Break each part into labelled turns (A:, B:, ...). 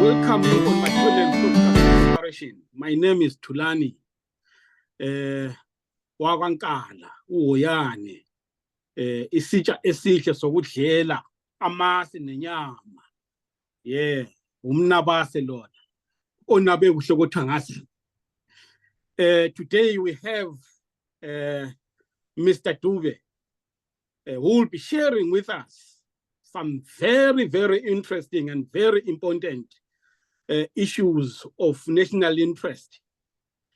A: welcome you on Matabeleland Nation. My name is Tulani wakwankala uhoyane isitsha esihle sokudlela amasi nenyama umnabase lona onabe kuhlokotha ngasi. Today we have Mr. Dube who will be sharing with us some very, very interesting and very important issues of national interest.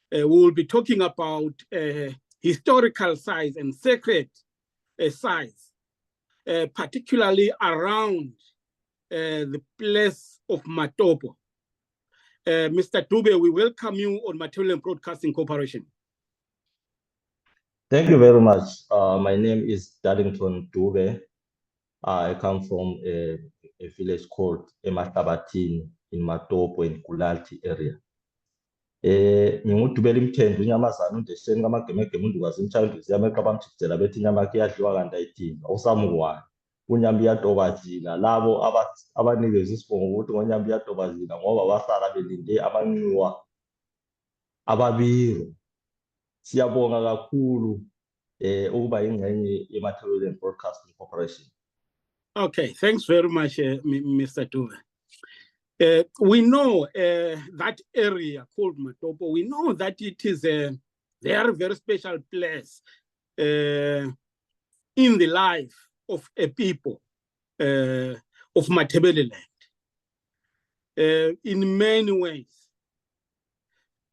A: We will be talking about historical sites and sacred sites, particularly around the place of Matopo. Mr. Dube, we welcome you on Matabeleland Broadcasting Corporation.
B: Thank you very much. My name is Darlington Dube. I come from a village called Matabeleland in Matopo in Kulalti area. Ngingudubela imthendo inyamazana undesheni kamageme undukazi imchayindu ziyameka bamthithela bethi inyama yakhe iyadliwa kanti ayithini awusamukwayo unyamba iyadobazila labo abanikeza isibongo ukuthi ngonyamba iyadobazila ngoba basala belinde amanxiwa ababiro. Siyabonga kakhulu ukuba ingxenye yeMatabeleland Broadcasting Corporation.
A: Okay, thanks very much, Mr. Dube. We know that area called Matopo, we know that it is a very, very special place in the life of a people of Matabeleland in many ways.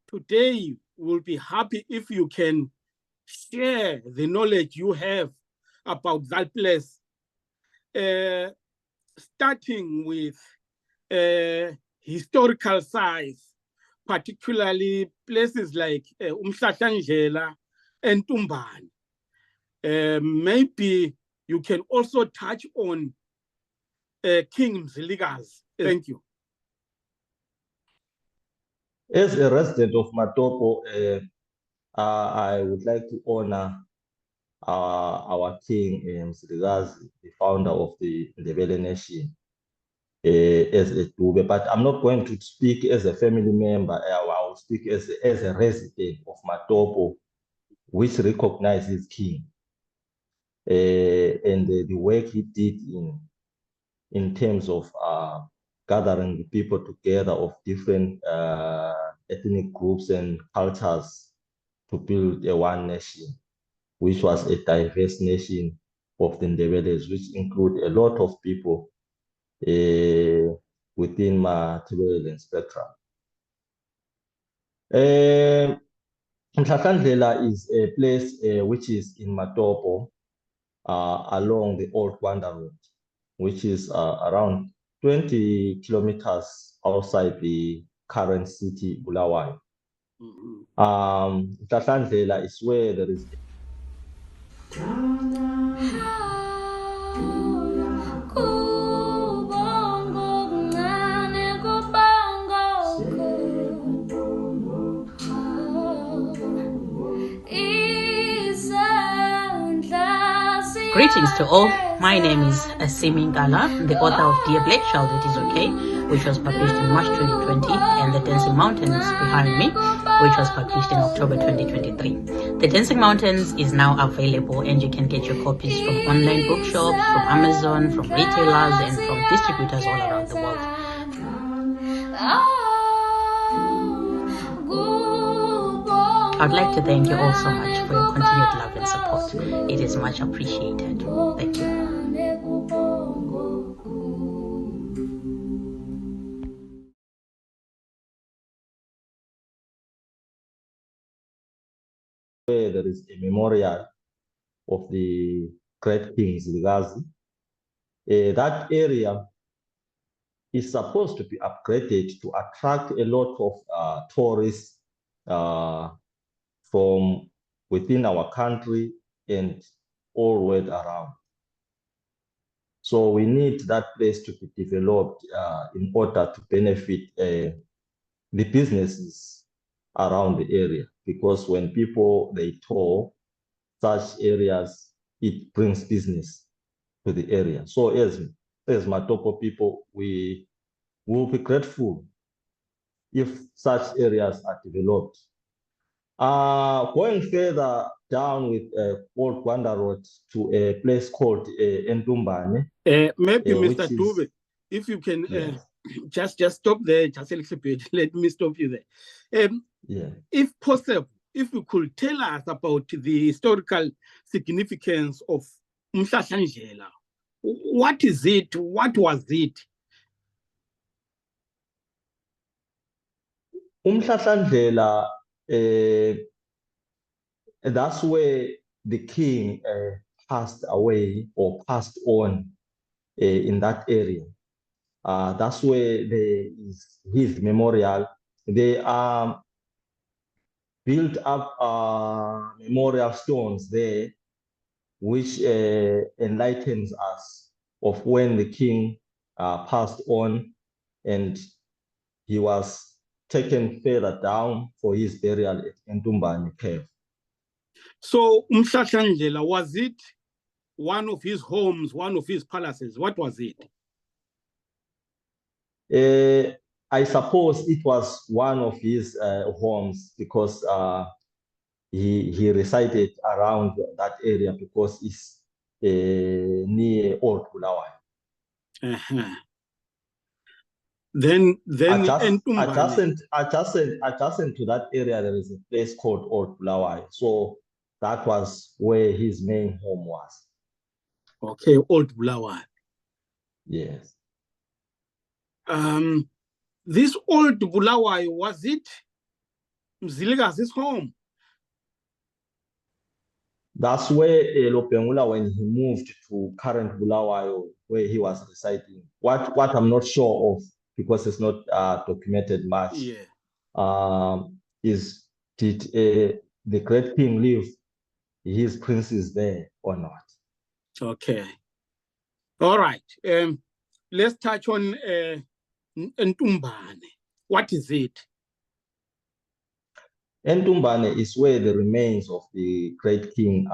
A: Today, we'll be happy if you can share the knowledge you have about that place, starting with historical sites, particularly places like Umhlahlandlela and Tumbane. Maybe you can also touch on King MZILIKAZI. Thank you.
B: As a resident of Matopo, I would like to honor our King MZILIKAZI, the founder of the Matabeleland Nation, as a Dube, but I'm not going to speak as a family member. I will speak as a resident of Matopo, which recognizes King and the work he did in terms of gathering the people together of different ethnic groups and cultures to build a one nation, which was a diverse nation of the Ndebelers, which include a lot of people within Matabeleland spectrum. Umhlahlandlela is a place which is in Matopo along the old Wanda Road, which is around 20 kilometers outside the current city, Bulawayo. Umhlahlandlela is where there is
C: Greetings to all. My name is Asimi Ngala, the author of Dear Black Child, It Is Okay, which was published in March 2020, and The Dancing Mountains Behind Me, which was published in October 2023. The Dancing Mountains is now available, and you can get your copies from online bookshops, from Amazon, from retailers, and from distributors all around the world. I'd like to thank you all so much for your continued love and support. It is much appreciated. Thank you.
B: Where there is a memorial of the great King MZILIKAZI. That area is supposed to be upgraded to attract a lot of tourists from within our country and all the way around. So we need that place to be developed in order to benefit the businesses around the area, because when people they tour such areas, it brings business to the area. So as Matopo people, we We'll be grateful if such areas are developed. Going further down with Old Gwanda Road to a place called Entumbane.
A: Maybe
B: which
A: Mr.
B: is-
A: Dube, if you can
B: Yes.
A: just stop there, just a little bit. Let me stop you there.
B: Yeah.
A: If possible, if you could tell us about the historical significance of Umhlahlandlela. What is it? What was it?
B: Umhlahlandlela, that's where the king passed away or passed on in that area. That's where there is his memorial. They are built up memorial stones there, which enlightens us of when the king passed on and he was taken further down for his burial at Entumbane Cave.
A: So Umhlahlandlela, was it one of his homes, one of his palaces? What was it?
B: I suppose it was one of his homes because he resided around that area because it's near Old Bulawayo.
A: Then
B: adjacent to that area, there is a place called Old Bulawayo. So that was where his main home was.
A: Okay, Old Bulawayo.
B: Yes.
A: This Old Bulawayo, was it MZILIKAZI's home?
B: That's where Lopengula, when he moved to current Bulawayo, where he was residing. What I'm not sure of, because it's not documented much, is did the great king leave his princes there or not?
A: Okay. All right. Let's touch on Entumbane. What is it?
B: Entumbane is where the remains of the great king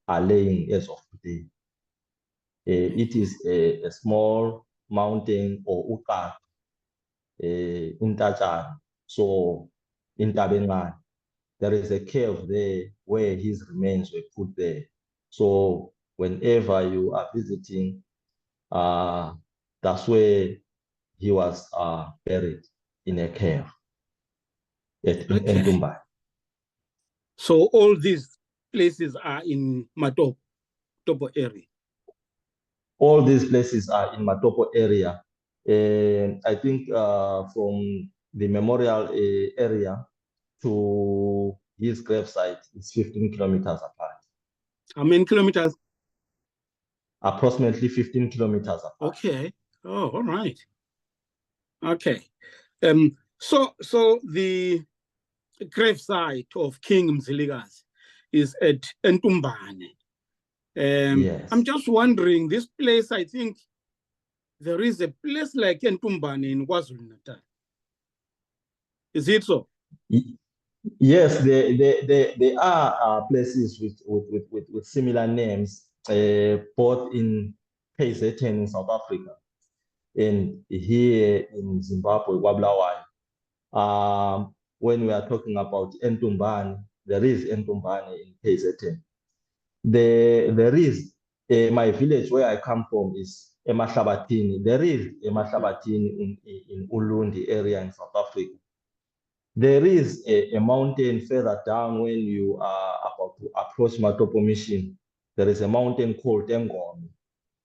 B: are laying as of today. It is a small mountain or uka in Tajan. So in Tabengan, there is a cave there where his remains were put there. So whenever you are visiting, that's where he was buried, in a cave at Entumbane.
A: So all these places are in Matopo area.
B: All these places are in Matopo area. I think from the memorial area to his gravesite is 15 kilometers apart.
A: How many kilometers?
B: Approximately 15 kilometers apart.
A: Okay. Oh, all right. Okay. So the gravesite of King MZILIKAZI is at Entumbane.
B: Yes.
A: I'm just wondering, this place, I think there is a place like Entumbane in KwaZulu-Natal. Is it so?
B: Yes, there are places with similar names, both in KZN in South Africa and here in Zimbabwe, KwaBulawayo. When we are talking about Entumbane, there is Entumbane in KZN. There is my village where I come from is Matabeleland. There is Matabeleland in Ulundi area in South Africa. There is a mountain further down when you are about to approach Matopo Mission. There is a mountain called Engome.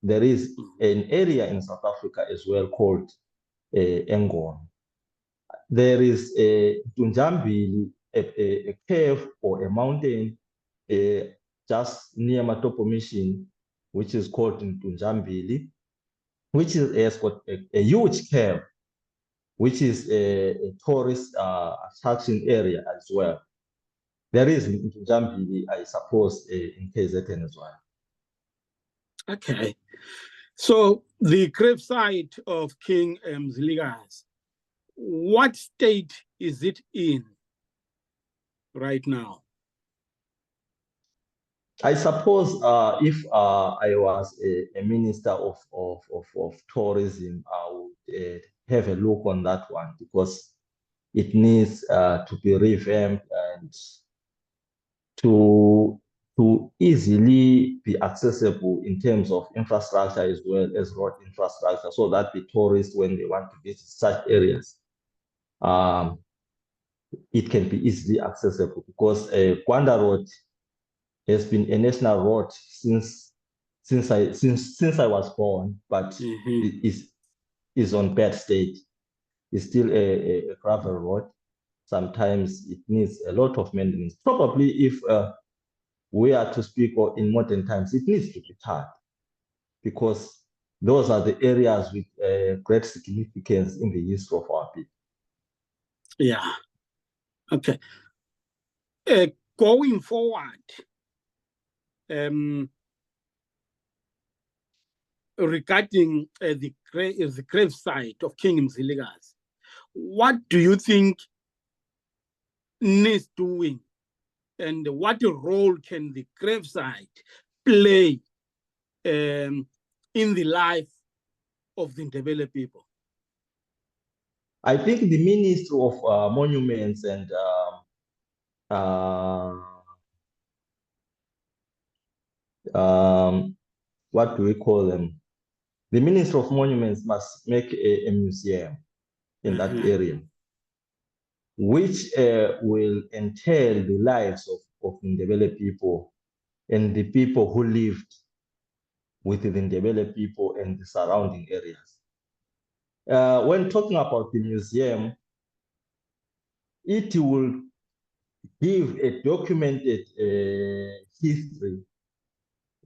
B: There is an area in South Africa as well called Engome. There is a Tunjambili, a cave or a mountain just near Matopo Mission, which is called Tunjambili, which has got a huge cave, which is a tourist attraction area as well. There is in Tunjambili, I suppose, in KZN as well.
A: Okay. So the gravesite of King MZILIKAZI, what state is it in right now?
B: I suppose if I was a minister of tourism, I would have a look on that one, because it needs to be revamped and to easily be accessible in terms of infrastructure as well as road infrastructure, so that the tourists, when they want to visit such areas, it can be easily accessible, because Kwanda Road has been a national road since I was born, but it is on bad state. It's still a gravel road. Sometimes it needs a lot of maintenance. Probably if we are to speak in modern times, it needs to be tarred, because those are the areas with great significance in the history of our people.
A: Yeah. Okay. Going forward, regarding the gravesite of King MZILIKAZI, what do you think needs doing, and what role can the gravesite play in the life of the Ndebele people?
B: I think the Ministry of Monuments and what do we call them? The Ministry of Monuments must make a museum in that area, which will entail the lives of Ndebele people and the people who lived with the Ndebele people and the surrounding areas. When talking about the museum, it will give a documented history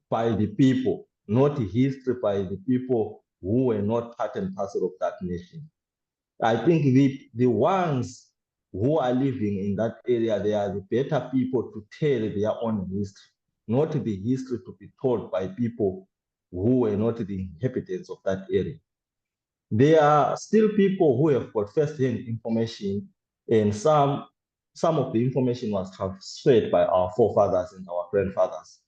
B: by the people, not history by the people who were not part and parcel of that nation. I think the ones who are living in that area, they are the better people to tell their own history, not the history to be told by people who were not the inhabitants of that area. There are still people who have got first-hand information, and some of the information was transferred by our forefathers and our grandfathers.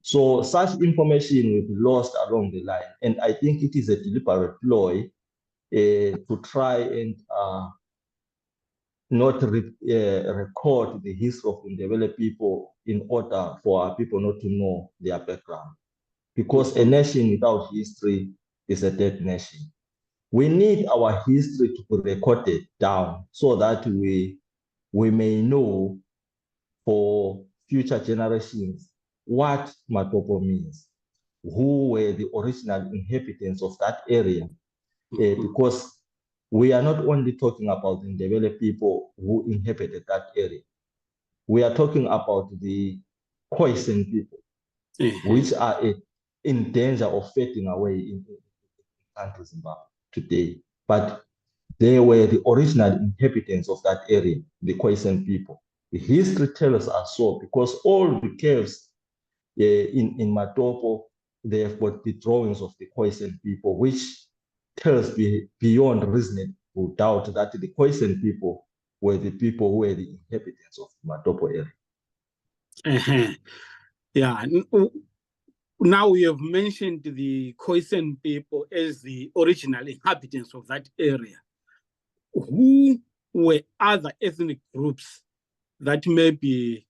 B: So such information will be lost along the line, and I think it is a deliberate ploy to try and not record the history of Ndebele people in order for our people not to know their background. Because a nation without history is a dead nation. We need our history to be recorded down so that we may know for future generations what Matopo means, who were the original inhabitants of that area, because we are not only talking about the Ndebele people who inhabited that area. We are talking about the Khoisan people, which are in danger of fading away in country Zimbabwe today. But they were the original inhabitants of that area, the Khoisan people. The history tells us so, because all the caves in Matopo, they have got the drawings of the Khoisan people, which tells beyond reasonable doubt that the Khoisan people were the people who were the inhabitants of the Matopo area.
A: Yeah. Now we have mentioned the Khoisan people as the original inhabitants of that area. Who were other ethnic groups that maybe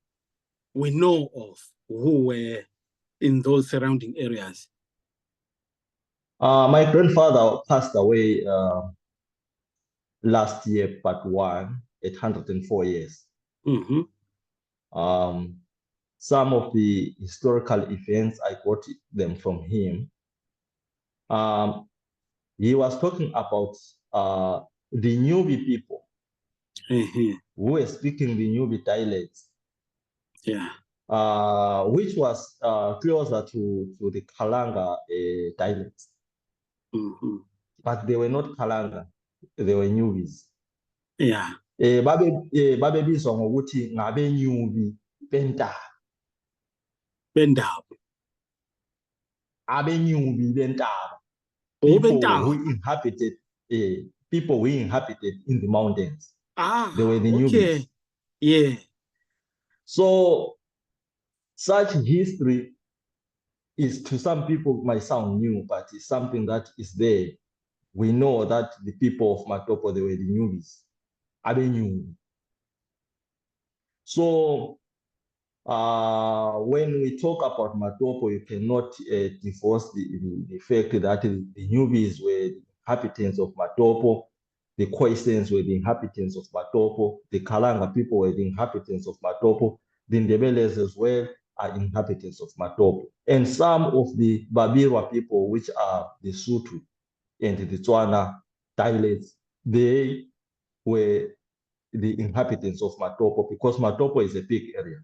A: we know of who were in those surrounding areas?
B: My grandfather passed away last year, but one, at 104 years. Some of the historical events, I got them from him. He was talking about the Nubi people who were speaking the Nubi dialects, which was closer to the Kalanga dialects. But they were not Kalanga, they were Nubis. Babebizwa ngokuthi ngabenyubi bentaba. Abenyubi bentaba. People who inhabited in the mountains. They were the Nubis.
A: Yeah.
B: So such history is, to some people, might sound new, but it's something that is there we know that the people of Matopo, they were the newbies. So when we talk about Matopo, you cannot divorce the fact that the newbies were the inhabitants of Matopo, the Khoisans were the inhabitants of Matopo, the Kalanga people were the inhabitants of Matopo, the Ndebeles as well are inhabitants of Matopo. And some of the Babirwa people, which are the Sotho and the Tswana dialects, they were the inhabitants of Matopo, because Matopo is a big area.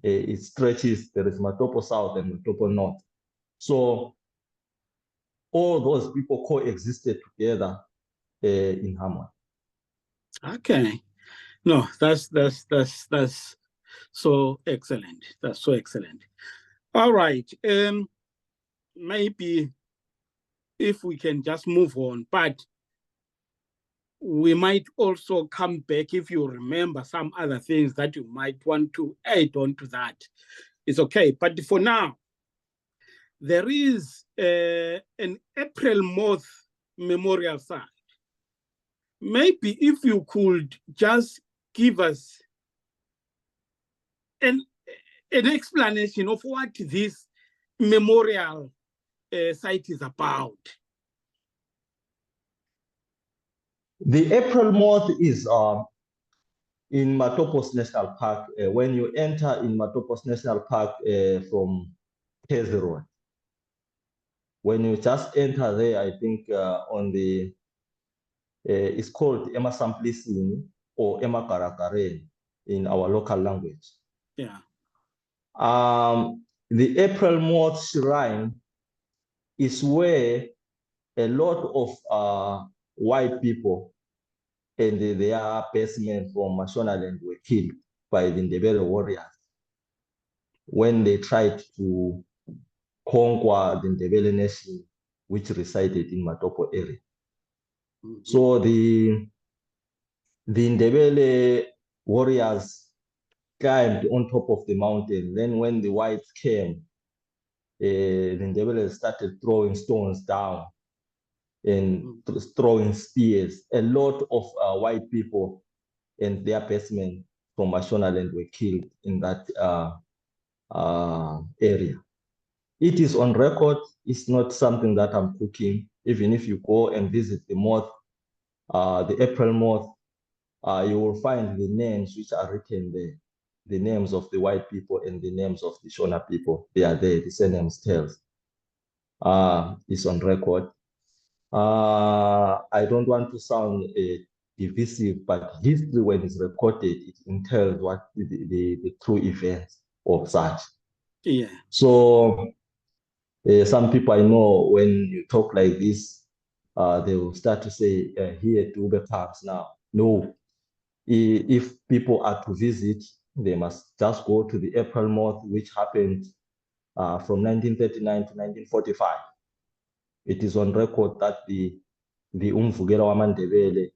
B: It stretches, there is Matopo South and Matopo North. So all those people coexisted together in harmony.
A: Okay. No, that's so excellent. That's so excellent. All right. Maybe if we can just move on, but we might also come back if you remember some other things that you might want to add on to that. It's okay. But for now, there is an April Moth memorial site. Maybe if you could just give us an explanation of what this memorial site is about.
B: The April Moth is in Matopos National Park. When you enter in Matopos National Park from Kezi Road, when you just enter there, I think on the, it's called Ema Samplisini or Ema Karakare in our local language.
A: Yeah.
B: The April Moth Shrine is where a lot of white people and their persmen from Mashonaland were killed by the Ndebele warriors when they tried to conquer the Matabeleland Nation, which resided in Matopo area. So the Ndebele warriors climbed on top of the mountain. Then when the whites came, the Ndebele started throwing stones down and throwing spears. A lot of white people and their persmen from Mashonaland were killed in that area. It is on record. It's not something that I'm cooking. Even if you go and visit the moth, the April Moth, you will find the names which are written there. The names of the white people and the names of the Shona people. They are there, the surnames tells. It's on record. I don't want to sound divisive, but history, when it's recorded, it entails what the true events of such.
A: Yeah.
B: So some people I know, when you talk like this, they will start to say, here to Ube Parks now. No, if people are to visit, they must just go to the April Moth, which happened from 1939 to 1945. It is on record that the Umvugela Wamandebele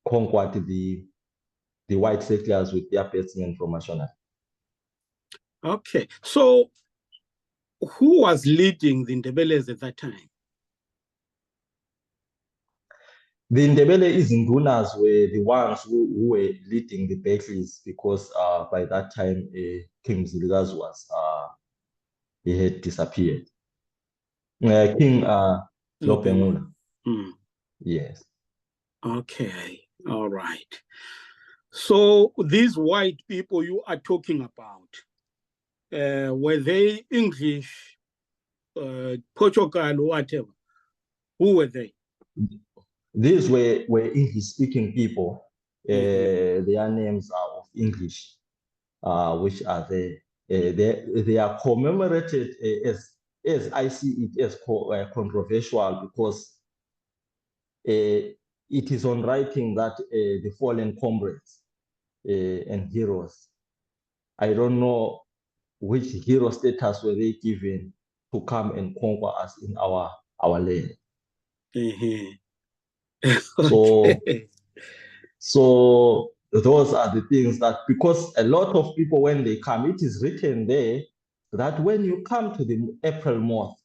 B: conquered the white settlers with their persmen from Mashona.
A: Okay, so who was leading the Ndebeles at that time?
B: The Ndebele Izindunas were the ones who were leading the battles, because by that time King MZILIKAZI was he had disappeared. King Lopengula. Yes.
A: Okay, all right. So these white people you are talking about, were they English, Portugal, or whatever? Who were they?
B: These were English-speaking people. Their names are of English, which are there. They are commemorated as I see it as controversial, because it is on writing that the fallen comrades and heroes, I don't know which hero status were they given to come and conquer us in our land. So those are the things that, because a lot of people, when they come, it is written there that when you come to the April Moth,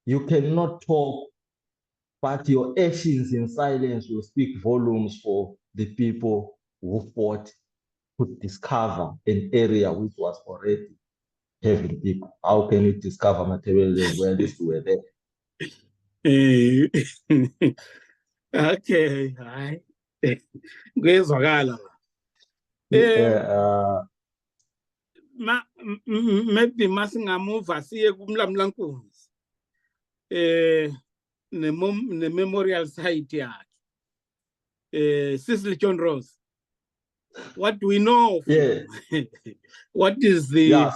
B: you cannot talk but your actions in silence will speak volumes for the people who fought to discover an area which was already having people. How can you discover Matabeleland where at least were there?
A: Okay, hayi. Kuyezwakala. Maybe masingamuva siye kumlamlankunzi. Ne-memorial site yakhe. Cecil John Rhodes. What do we know of him? What is the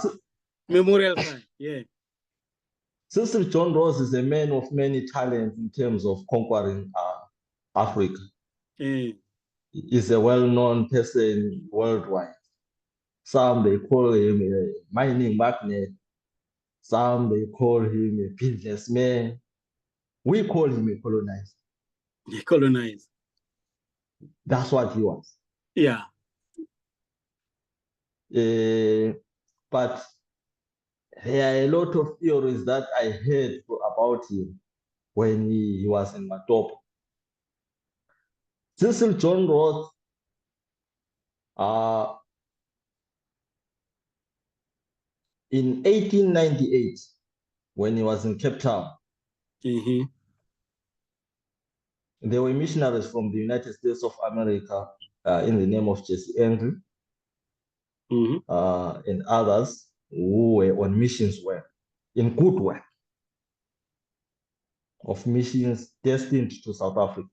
A: memorial site? Yeah.
B: Cecil John Rhodes is a man of many talents in terms of conquering Africa. He's a well-known person worldwide. Some they call him a mining magnate. Some they call him a businessman. We call him a colonizer.
A: A colonizer.
B: That's what he was.
A: Yeah.
B: But there are a lot of theories that I heard about him when he was in Matopo. Cecil John Rhodes in 1898, when he was in Cape Town, there were missionaries from the United States of America in the name of Jesse Henry and others who were on missions work, in good work of missions destined to South Africa.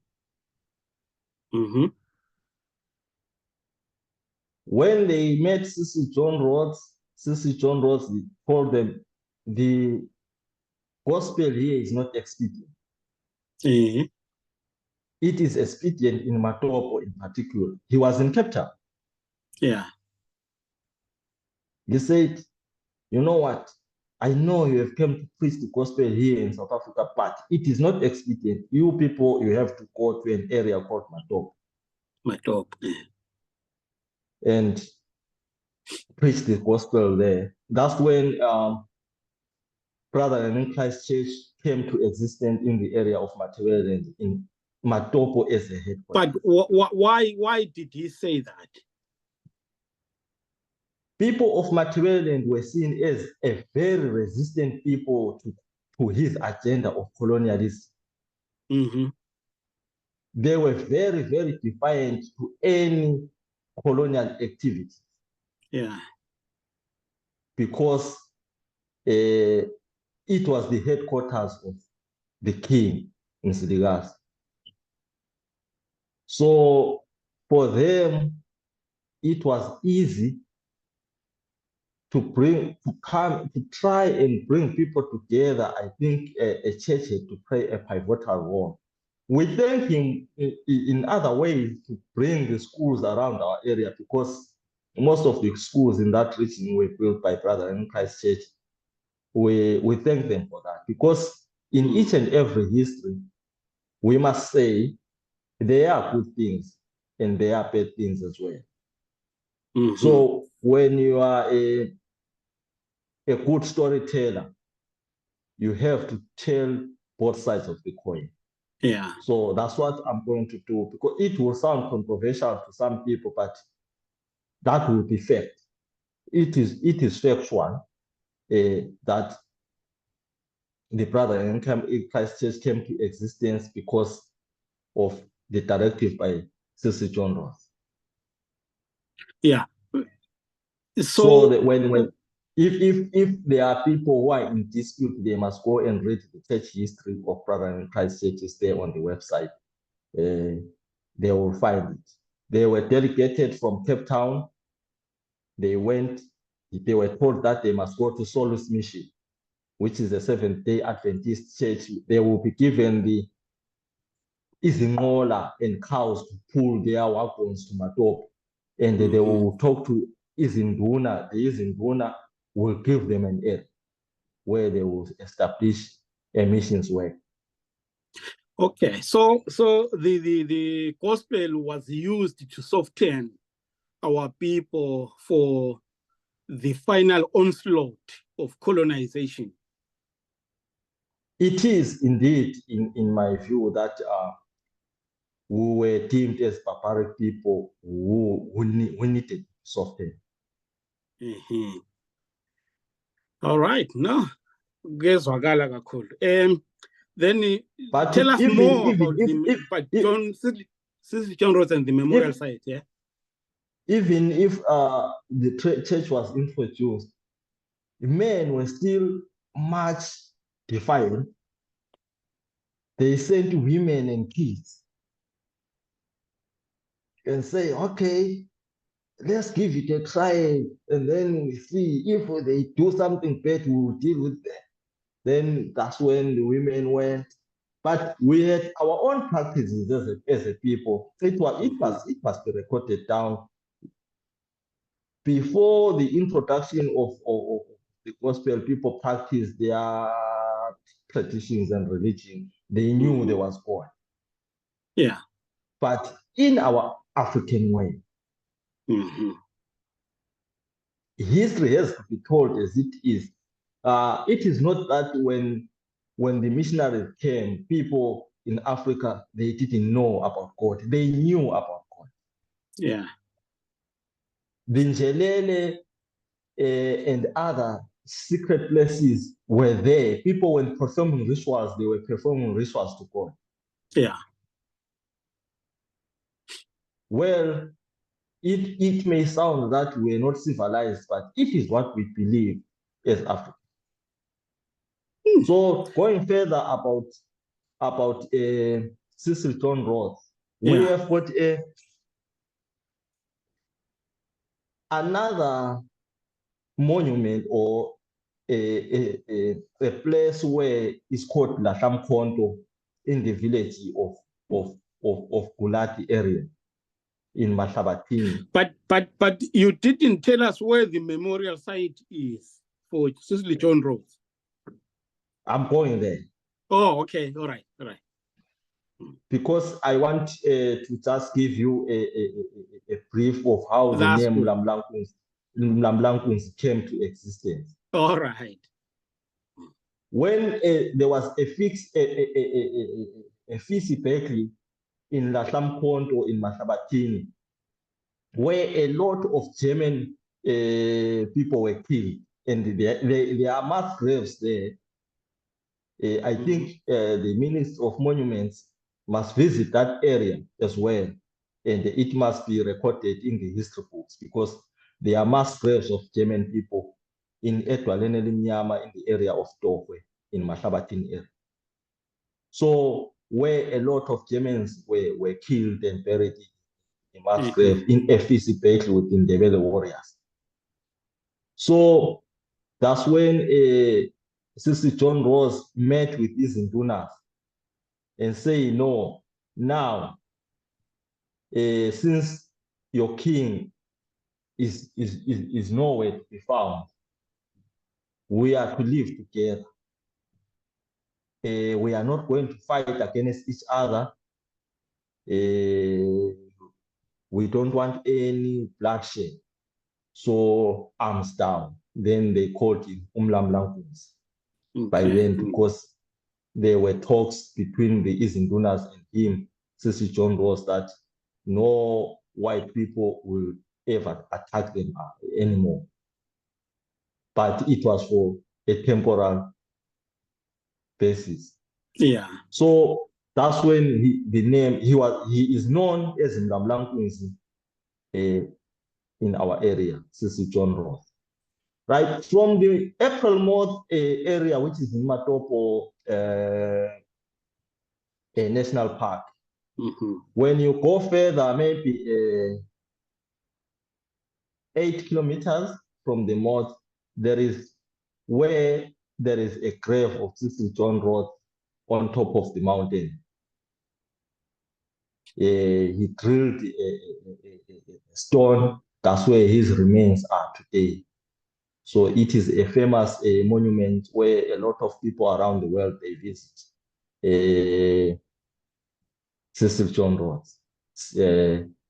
B: When they met Cecil John Rhodes told them the gospel here is not expedient. It is expedient in Matopo in particular. He was in Cape Town.
A: Yeah.
B: He said, you know what? I know you have come to preach the gospel here in South Africa, but it is not expedient. You people, you have to go to an area called Matopo.
A: Matopo.
B: And preach the gospel there. That's when Brother in Christ Church came to existence in the area of Matabeleland, in Matopo as a headquarters.
A: But why did he say that?
B: People of Matabeleland were seen as a very resistant people to his agenda of colonialism. They were very, very defiant to any colonial activity.
A: Yeah.
B: Because it was the headquarters of the king in MZILIKAZI. So for them, it was easy to try and bring people together. I think a church had to play a pivotal role. We thank him in other ways to bring the schools around our area, because most of the schools in that region were built by Brother in Christ Church. We thank them for that, because in each and every history, we must say there are good things and there are bad things as well. So when you are a good storyteller, you have to tell both sides of the coin.
A: Yeah.
B: So that's what I'm going to do, because it will sound controversial to some people, but that will be fact. It is factual that the Brother in Christ Church came to existence because of the directive by Cecil John Rhodes.
A: Yeah.
B: So that if there are people who are in dispute, they must go and read the church history of Brother in Christ Church is there on the website. They will find it. They were delegated from Cape Town. They were told that they must go to Solus Mission, which is a Seventh-day Adventist church. They will be given the izinqola and cows to pull their wagons to Matopo. And they will talk to Izinduna. The Izinduna will give them an area where they will establish a missions work.
A: Okay, so the gospel was used to soften our people for the final onslaught of colonization.
B: It is indeed, in my view, that we were deemed as barbaric people who needed softening.
A: Mm-hmm. All right, no, gezwakala kakhulu. Then
B: But
A: tell us more about John Rhodes and the memorial site. Yeah.
B: Even if the church was introduced, men were still much defiant. They sent women and kids and say, okay, let's give it a try, and then we see if they do something bad, we will deal with them. Then that's when the women went. But we had our own practices as a people. It must be recorded down. Before the introduction of the gospel, people practiced their traditions and religion. They knew there was God.
A: Yeah.
B: But in our African way, history has to be told as it is. It is not that when the missionaries came, people in Africa, they didn't know about God. They knew about God.
A: Yeah.
B: The Njelele and other secret places were there. People were performing rituals. They were performing rituals to God.
A: Yeah.
B: Well, it may sound that we're not civilized, but it is what we believe as Africans. So going further about Cecil John Rhodes, we have got another monument or a place where it's called Lahlamkhonto in the village of Gulati area in Matabeleland.
A: But you didn't tell us where the memorial site is for Cecil John Rhodes.
B: I'm going there.
A: Oh, okay. All right.
B: Because I want to just give you a brief of how the name Mlamlankunzi came to existence.
A: All right.
B: When there was a Fisi bakery in Lahlamkhonto in Matabeleland, where a lot of German people were killed, and there are mass graves there. I think the Minister of Monuments must visit that area as well, and it must be recorded in the history books, because there are mass graves of German people in Edwalene Limnyama in the area of Tokwe in Matabeleland area. So where a lot of Germans were killed and buried in mass grave in FEC battle with the Ndebele warriors. So that's when Sister John Rhodes met with these Indunas and say, no, now, since your king is nowhere to be found, we are to live together. We are not going to fight against each other. We don't want any bloodshed. So arms down. Then they called him Mlamlankunzi by then, because there were talks between the Izindunas and him, Cecil John Rhodes, that no white people will ever attack them anymore. But it was for a temporal basis.
A: Yeah.
B: So that's when he is known as Mlamlankunzi in our area, Cecil John Rhodes. Right from the April Month area, which is in Matopo National Park. When you go further, maybe 8 kilometers from the mouth, there is a grave of Cecil John Rhodes on top of the mountain. He drilled a stone. That's where his remains are today. So it is a famous monument where a lot of people around the world, they visit. Cecil John Rhodes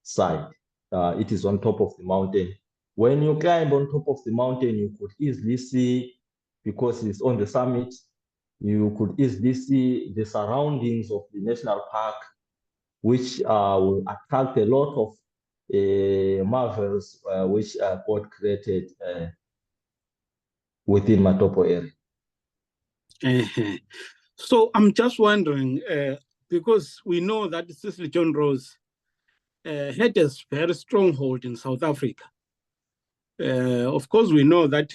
B: site. It is on top of the mountain. When you climb on top of the mountain, you could easily see, because it's on the summit, You could easily see the surroundings of the national park, which will attract a lot of marvels which God created within Matopo area.
A: So I'm just wondering, because we know that Cecil John Rhodes had a very stronghold in South Africa. Of course, we know that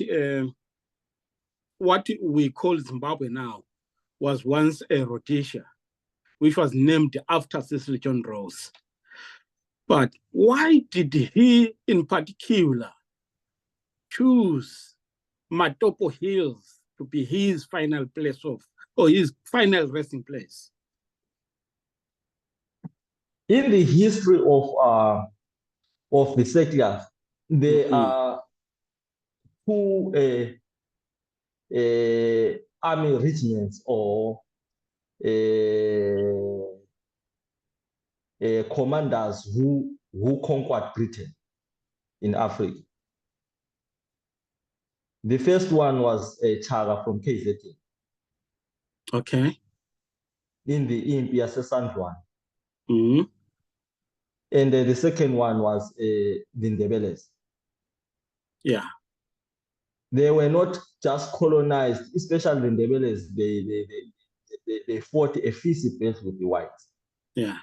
A: what we call Zimbabwe now was once a Rhodesia, which was named after Cecil John Rhodes. But why did he in particular choose Matopo Hills to be his final place or his final resting place?
B: In the history of the settlers, there are two army regiments or commanders who conquered Britain in Africa. The first one was Chaga from KZN.
A: Okay.
B: In the Impia Sesandwan.
A: Mm-hmm.
B: And the second one was the Ndebeles.
A: Yeah.
B: They were not just colonized, especially the Ndebeles, they fought a fierce battle with the whites.
A: Yeah.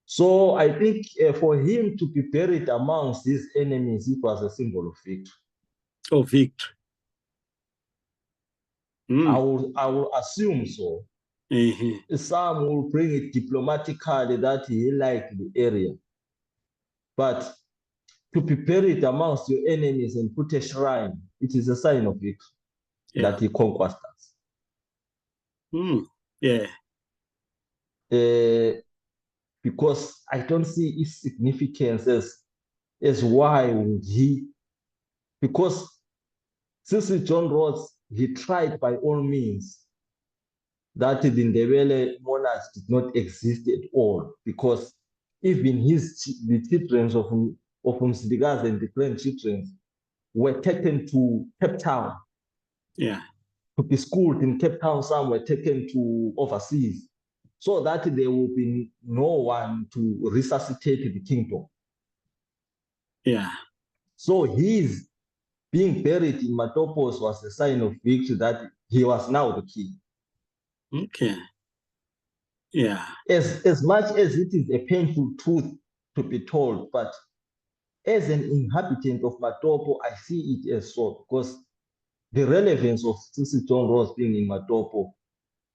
B: So I think for him to be buried amongst his enemies, it was a symbol of victory.
A: Oh, victory.
B: I will assume so.
A: Mm-hmm.
B: Some will bring it diplomatically that he liked the area. But to be buried amongst your enemies and put a shrine, it is a sign of victory that he conquered us.
A: Yeah.
B: Because I don't see its significance as why would he, because since John Rhodes, he tried by all means that the Ndebele monarchs did not exist at all, because even the children of MZILIKAZI and the grandchildren were taken to Cape Town.
A: Yeah.
B: To be schooled in Cape Town, some were taken to overseas, so that there will be no one to resuscitate the kingdom.
A: Yeah.
B: So his being buried in Matopos was a sign of victory that he was now the king.
A: Okay. Yeah.
B: As much as it is a painful truth to be told, but as an inhabitant of Matopo, I see it as so, because the relevance of Cecil John Rhodes being in Matopo,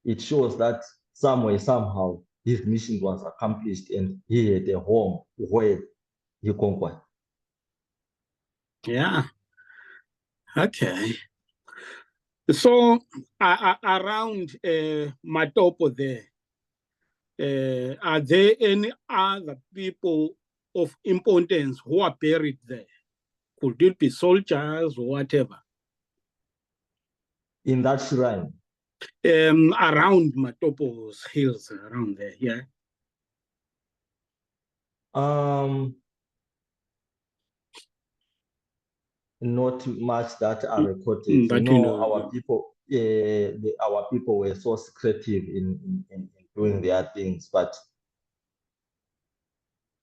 B: it shows that somewhere, somehow, his mission was accomplished and he had a home where he conquered.
A: Yeah. Okay. So around Matopo there, are there any other people of importance who are buried there? Could it be soldiers or whatever?
B: In that shrine?
A: Around Matopo's hills, around there, yeah.
B: Not much that are recorded. Our people, our people were so secretive in doing their things, but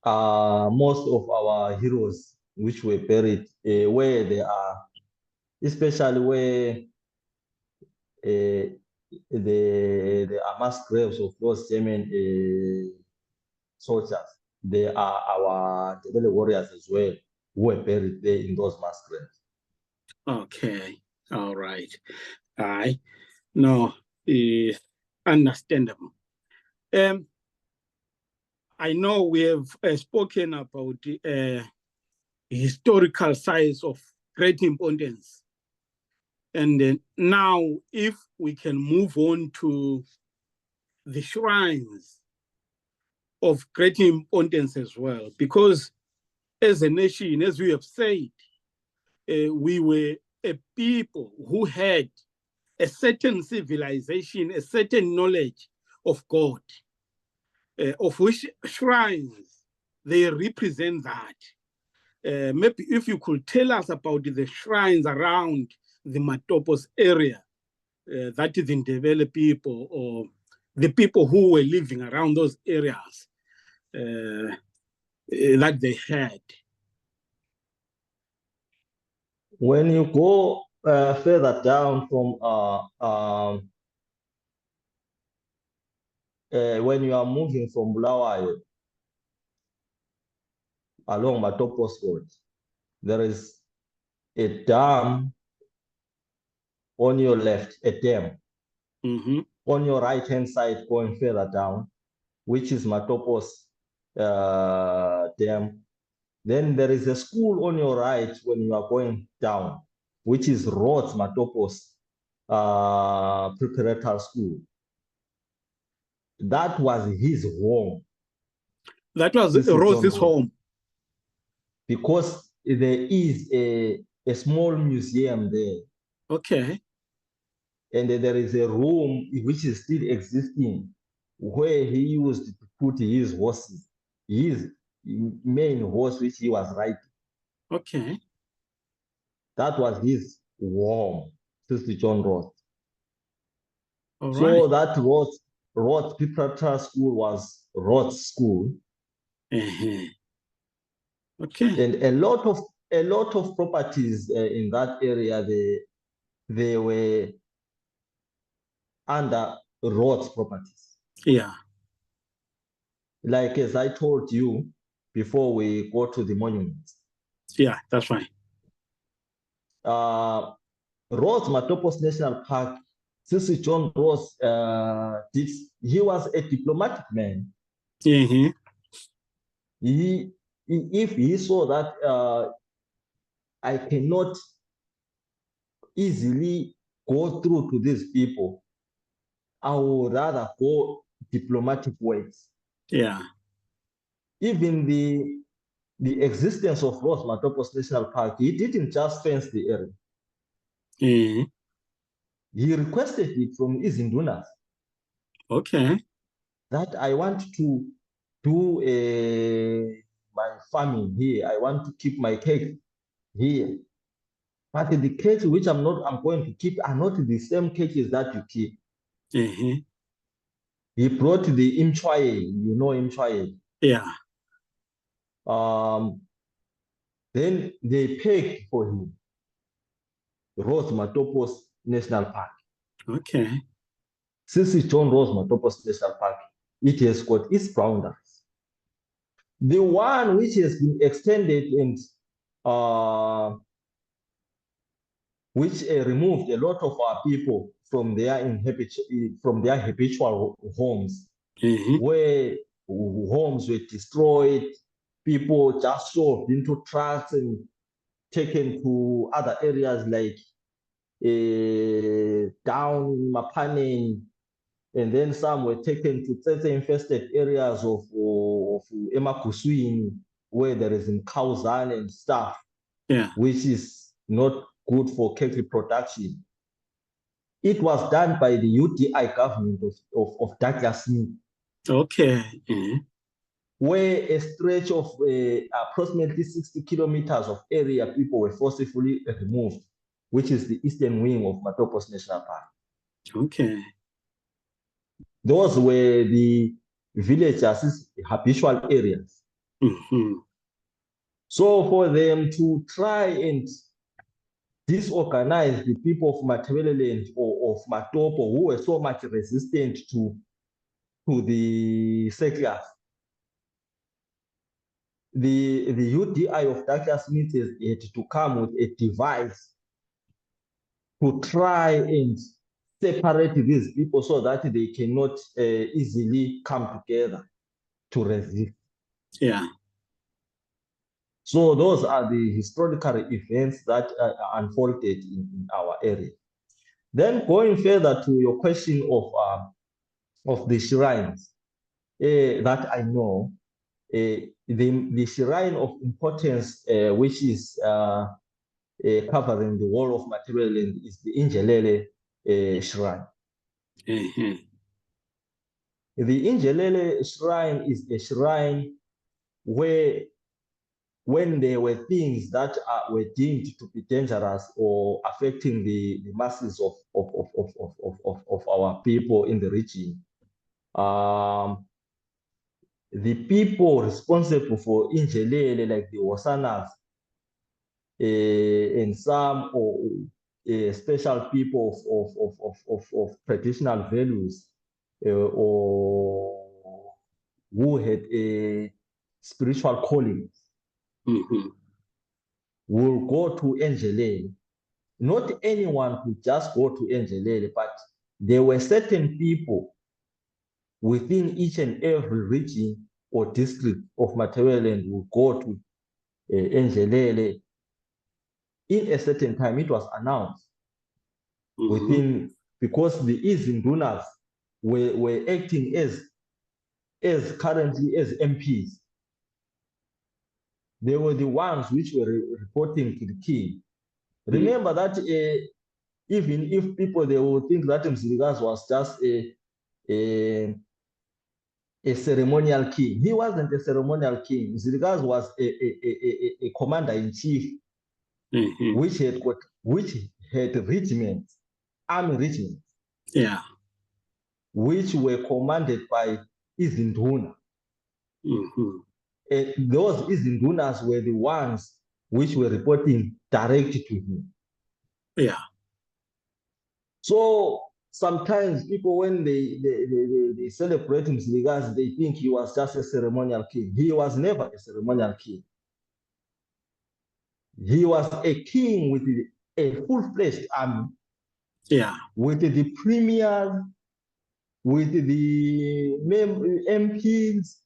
B: most of our heroes which were buried where they are, especially where the are mass graves of those German soldiers. They are our Ndebele warriors as well who were buried there in those mass graves.
A: Okay, all right. No, understandable. I know we have spoken about the historical size of great importance. And now if we can move on to the shrines of great importance as well, because as a nation, as we have said, we were a people who had a certain civilization, a certain knowledge of God, of which shrines, they represent that. Maybe if you could tell us about the shrines around the Matopos area, that is in Ndebele people or the people who were living around those areas that they had.
B: When you go further down from when you are moving from Bulawayo along Matopos Road, there is a dam on your left, a dam. On your right-hand side, going further down, which is Matopos dam. Then there is a school on your right when you are going down, which is Rhodes Matopos Preparatory School. That was his home.
A: That was Rhodes' home.
B: Because there is a small museum there.
A: Okay.
B: And there is a room which is still existing where he used to put his horses, his main horse which he was riding.
A: Okay.
B: That was his home, Sister John Rhodes.
A: All
B: So
A: right.
B: that Rhodes Preparatory School was Rhodes School.
A: Okay.
B: And a lot of properties in that area, they were under Rhodes properties.
A: Yeah.
B: Like as I told you before we go to the monuments.
A: Yeah, that's fine.
B: Rhodes Matopos National Park, Sisi John Rhodes, he was a diplomatic man. If he saw that I cannot easily go through to these people, I would rather go diplomatic ways.
A: Yeah.
B: Even the existence of Rhodes Matopos National Park, he didn't just fence the area. He requested it from his indunas.
A: Okay.
B: That I want to do my farming here. I want to keep my cake here. But the cakes which I'm going to keep are not the same cakes that you keep. He brought the imchwaye, you know imchwaye.
A: Yeah.
B: Then they paid for him. Rhodes Matopos National Park. Okay. Since John Rhodes Matopos National Park, it has got its boundaries. The one which has been extended and which removed a lot of our people from their habitual homes, where homes were destroyed, people just shoved into trucks and taken to other areas like down Mapane, and then some were taken to infested areas of Emakuswini, where there is in Kauzan and stuff, which is not good for cattle production. It was done by the UDI government of Douglas Smith. Okay. Where a stretch of approximately 60 kilometers of area people were forcibly removed, which is the eastern wing of Matopos National Park. Okay. Those were the villagers' habitual areas. So for them to try and disorganize the people of Matabeleland or of Matopo, who were so much resistant to the settlers, the UDI of Douglas Smith had to come with a device to try and separate these people so that they cannot easily come together to resist. Yeah. So those are the historical events that unfolded in our area. Then going further to your question of the shrines that I know, the shrine of importance which is covering the whole of Matabeleland is the Injelele shrine. The Injelele shrine is a shrine where when there were things that were deemed to be dangerous or affecting the masses of our people in the region, the people responsible for Injelele, like the Wasanas, and some special people of traditional values, or who had a spiritual calling, will go to Njelele. Not anyone could just go to Njelele, but there were certain people within each and every region or district of Matabeleland will go to Njelele in a certain time. It was announced within, because the Izindunas were acting as currently as MPs. They were the ones which were reporting to the king. Remember that even if people, they will think that MZILIKAZI was just a ceremonial king. He wasn't a ceremonial king. MZILIKAZI was a commander-in-chief, which had regiments, army regiments, which were commanded by Izinduna. Those Izindunas were the ones which were reporting directly to him. So sometimes people, when they celebrate MZILIKAZI, they think he was just a ceremonial king. He was never a ceremonial king. He was a king with a full-fledged army, with the premiers, with the MPs,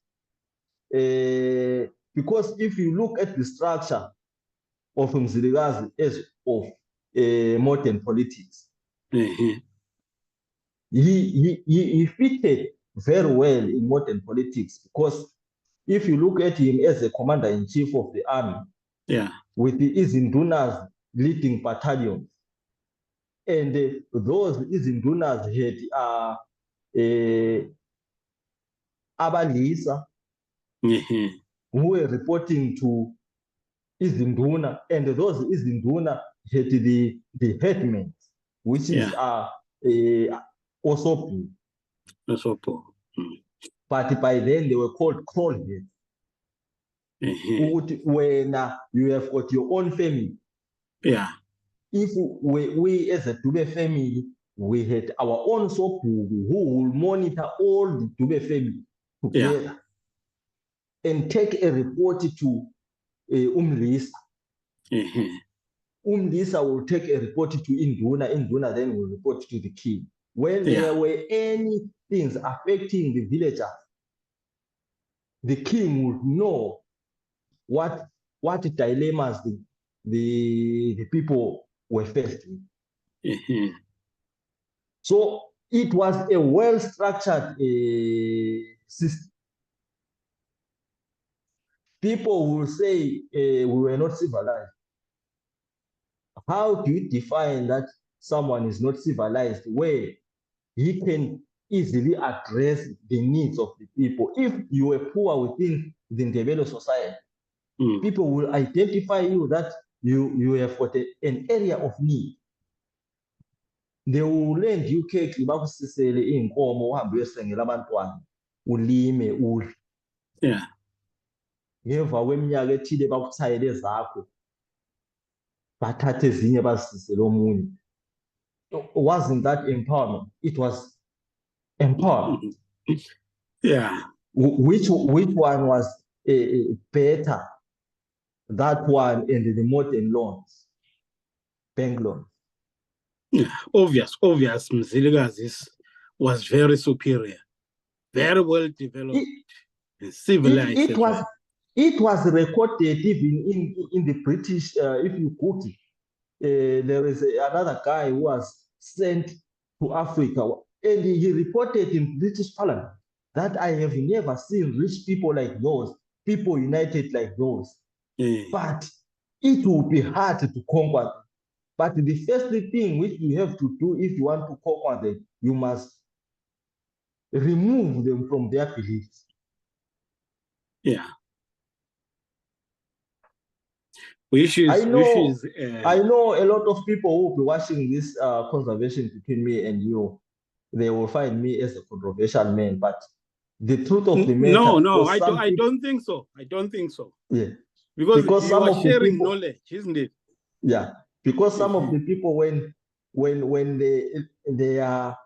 B: because if you look at the structure of MZILIKAZI as of modern politics, he fitted very well in modern politics, because if you look at him as a commander-in-chief of the army, with the Izindunas leading battalions, and those Izindunas had Abalisa, who were reporting to Izinduna, and those Izinduna had the headmen, which is Osopu. But by then they were called crawlheads. When you have got your own family, if we as a Dube family, we had our own Sopu who will monitor all the Dube family together and take a report to Umlisa. Umlisa will take a report to Induna. Induna then will report to the king. When there were any things affecting the villagers, the king would know what dilemmas the people were facing. So it was a well-structured system. People will say we were not civilized. How do you define that someone is not civilized, where he can easily address the needs of the people? If you were poor within the Ndebele society, people will identify you that you have got an area of need. They will lend you cake, bakusisele inkomo uhambe uyosengela abantwana ulime udle. Ngemva kweminyaka ethile bakuthayele zakho, bathathe ezinye bazisisele omunye. Wasn't that empowerment? It was empowerment. Which one was better? That one and the modern loans, bank loans.
A: Obvious. MZILIKAZI was very superior, very well developed, and civilized.
B: It was recorded even in the British. If you could, there is another guy who was sent to Africa, and he reported in British Parliament that I have never seen rich people like those, people united like those. But it will be hard to conquer them. But the first thing which you have to do if you want to conquer them, you must remove them from their beliefs.
A: Which is,
B: I know
A: uh,
B: a lot of people who will be watching this conversation between me and you. They will find me as a controversial man, but the truth of the matter,
A: no, I don't think so. I don't think so.
B: yeah,
A: Because you
B: some
A: are
B: of the
A: sharing
B: people,
A: knowledge, isn't it?
B: yeah, because some of the people when they have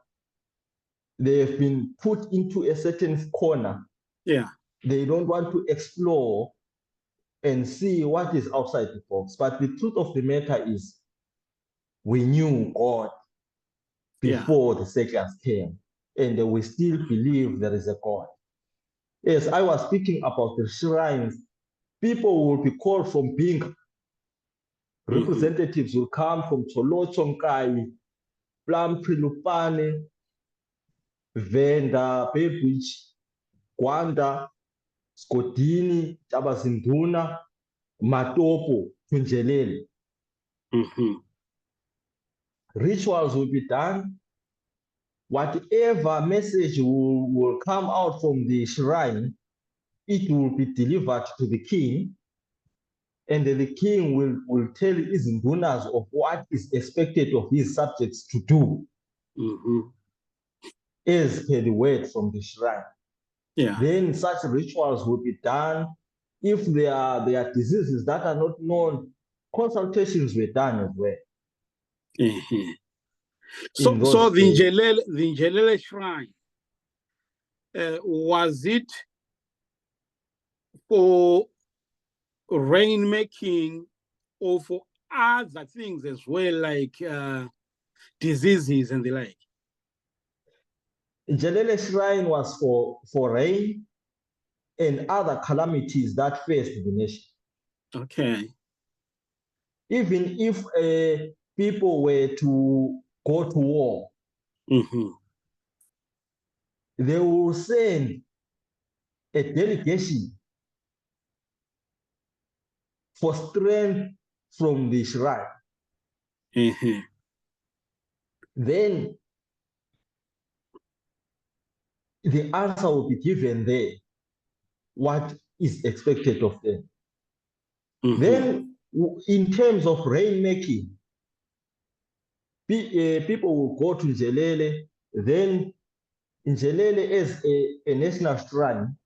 B: been put into a certain corner,
A: Yeah.
B: they don't want to explore and see what is outside the box. But the truth of the matter is, we knew God before the seculars came, and we still believe there is a God. As I was speaking about the shrines, people will be called from being representatives will come from Tolochonkai, Plum Prilupane, Venda, Beach, Gwanda, Skodini, Tabazinduna, Matopo, Tunjelele. Rituals will be done. Whatever message will come out from the shrine, it will be delivered to the king, and the king will tell his indunas of what is expected of his subjects to do, as per the word from the shrine.
A: Yeah.
B: Then such rituals will be done. If there are diseases that are not known, consultations were done as well.
A: So the Njelele shrine, was it for rainmaking or for other things as well, like diseases and the like?
B: Njelele shrine was for rain and other calamities that faced the nation.
A: Okay.
B: Even if people were to go to war, they will send a delegation for strength from the shrine. Then the answer will be given there, what is expected of them. Then in terms of rainmaking, people will go to Njelele, then Njelele is a national shrine,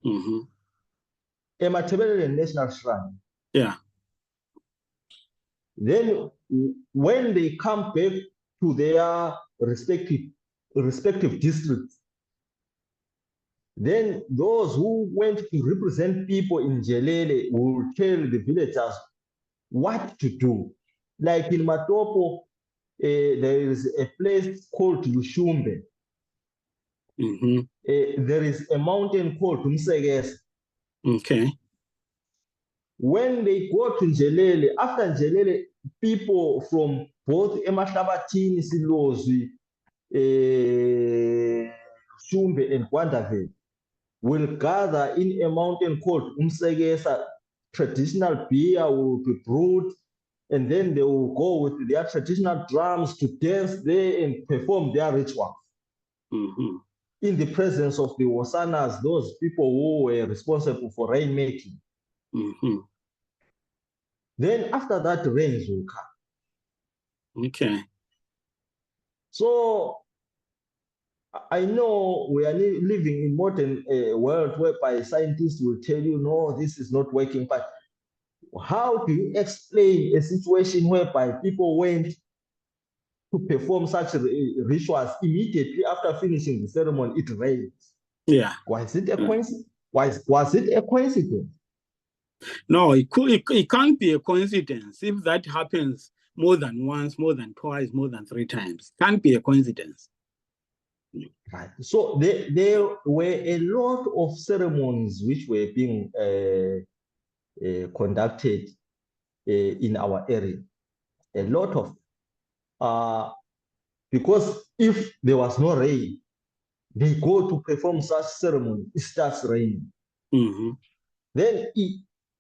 B: a Matabeleland National Shrine.
A: Yeah.
B: Then when they come back to their respective districts, then those who went to represent people in Njelele will tell the villagers what to do. Like in Matopo, there is a place called Lushumbe. There is a mountain called Umseges.
A: Okay.
B: When they go to Njelele, after Njelele, people from both Emahlabatini, Silozwi, Shumbe, and Gwandaville will gather in a mountain called Umsegesa. Traditional beer will be brewed, and then they will go with their traditional drums to dance there and perform their rituals. In the presence of the Wasanas, those people who were responsible for rainmaking. Then after that, rains will come.
A: Okay.
B: So I know we are living in modern world whereby scientists will tell you, no, this is not working. But how do you explain a situation whereby people went to perform such rituals immediately after finishing the ceremony? It rains.
A: Yeah.
B: Was it a coincidence? Was it a coincidence?
A: No, it can't be a coincidence. If that happens more than once, more than twice, more than 3 times, can't be a coincidence.
B: Right. So there were a lot of ceremonies which were being conducted in our area. A lot of, because if there was no rain, they go to perform such ceremony, it starts raining. Then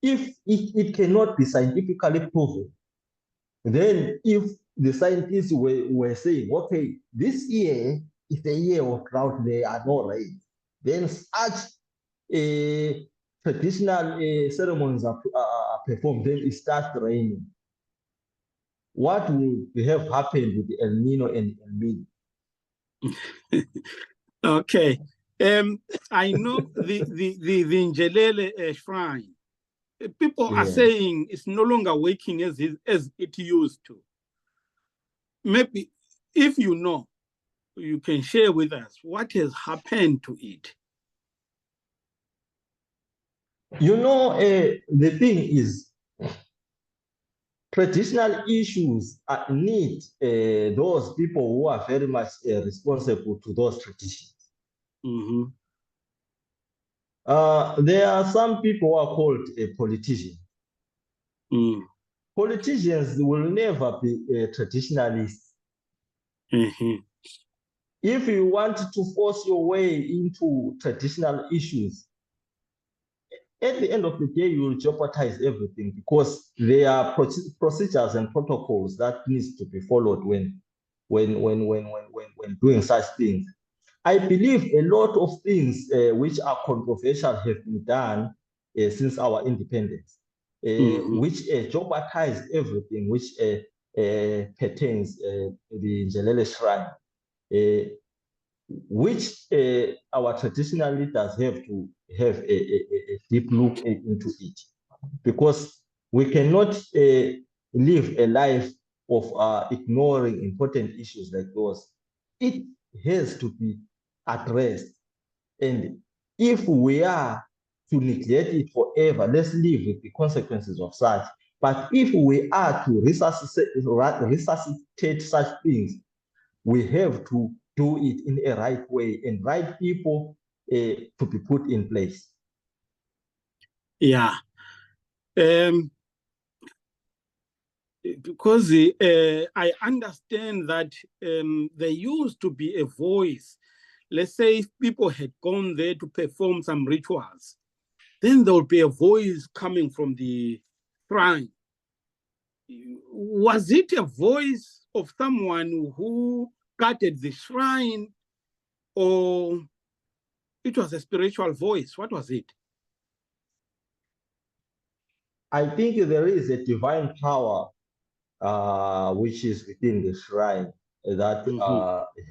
B: if it cannot be scientifically proven, then if the scientists were saying, okay, this year is a year of drought, there are no rain, then such traditional ceremonies are performed, then it starts raining. What would have happened with El Nino and El Nino?
A: Okay. I know the Njelele shrine. People are saying it's no longer working as it used to. Maybe if you know, you can share with us what has happened to it.
B: You know, the thing is, traditional issues need those people who are very much responsible to those traditions.
A: Mm-hmm.
B: There are some people who are called politicians.
A: Mm.
B: Politicians will never be traditionalists.
A: Mm-hmm.
B: If you want to force your way into traditional issues, at the end of the day, you will jeopardize everything, because there are procedures and protocols that needs to be followed when doing such things. I believe a lot of things which are controversial have been done since our independence, which jeopardized everything which pertains the Njelele Shrine, which our traditional leaders have to have a deep look into it, because we cannot live a life of ignoring important issues like those. It has to be addressed, and if we are to neglect it forever, let's live with the consequences of such. But if we are to resuscitate such things, we have to do it in a right way and right people to be put in place.
A: Yeah. Because I understand that there used to be a voice. Let's say if people had gone there to perform some rituals, then there would be a voice coming from the shrine. Was it a voice of someone who guarded the shrine, or it was a spiritual voice? What was it?
B: I think there is a divine power which is within the shrine that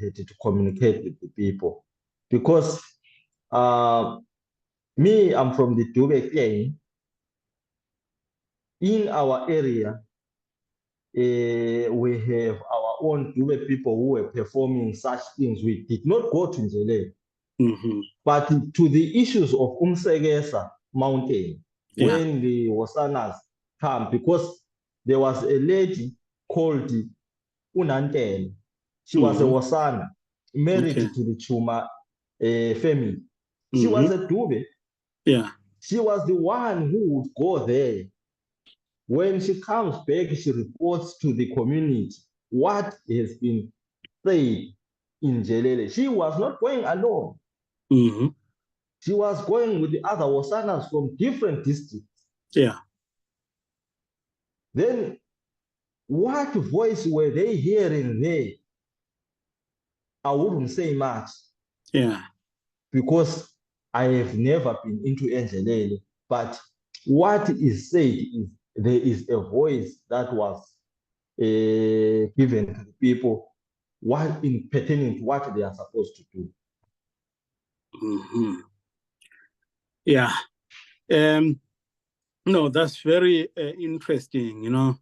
B: had to communicate with the people. Because me, I'm from the Dube clan. In our area, we have our own Dube people who were performing such things. We did not go to Njelele. But to the issues of Umsegesa mountain, when the Wasanas come, because there was a lady called Unantele. She was a Wasana, married to the Chuma family. She was a Dube.
A: Yeah.
B: She was the one who would go there. When she comes back, she reports to the community what has been said in Njelele. She was not going alone. She was going with the other Wasanas from different districts.
A: Yeah.
B: Then what voice were they hearing there? I wouldn't say much.
A: Yeah.
B: Because I have never been into Njelele. But what is said is there is a voice that was given to the people pertaining to what they are supposed to do.
A: Yeah. No, that's very interesting, you know,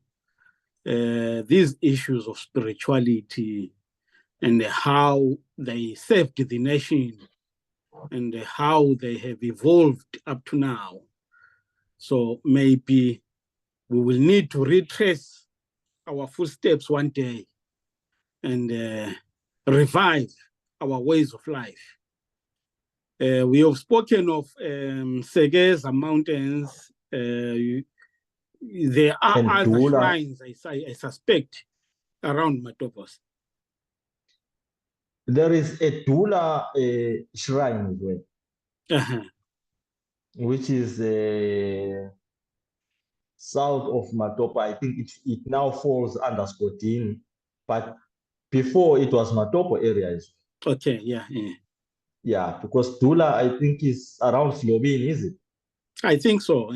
A: these issues of spirituality and how they saved the nation and how they have evolved up to now. So maybe we will need to retrace our footsteps one day and revive our ways of life. We have spoken of Segeza Mountains. There are
B: And
A: other
B: Dula.
A: shrines, I suspect, around Matopos.
B: There is a Dula shrine as well, which is south of Matopo. I think it now falls under Scotini, but before it was Matopo area.
A: Okay, yeah.
B: Yeah, because Dula, I think, is around Slobin, is it?
A: I think so.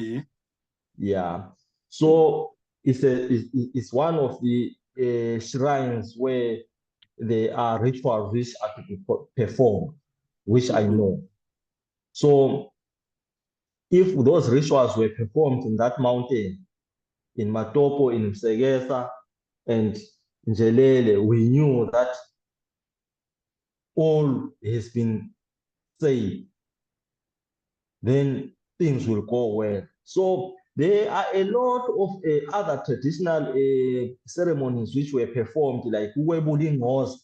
B: Yeah. So it's one of the shrines where there are rituals which are to be performed, which I know. So if those rituals were performed in that mountain, in Matopo, in Msegesa, and Njelele, we knew that all has been saved, then things will go well. So there are a lot of other traditional ceremonies which were performed, like Uwebulingoza.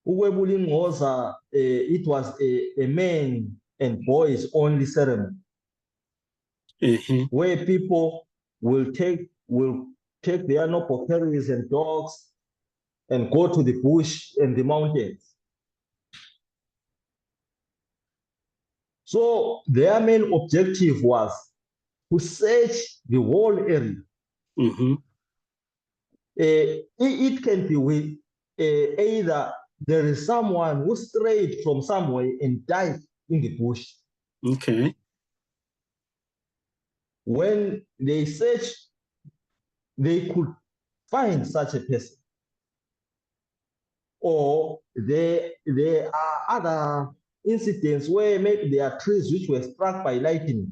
B: Uwebulingoza, it was a men and boys only ceremony, where people will take their noble carriers and dogs and go to the bush and the mountains. So their main objective was to search the whole area. It can be with either there is someone who strayed from somewhere and died in the bush.
A: Okay.
B: When they search, they could find such a person. Or there are other incidents where maybe there are trees which were struck by lightning.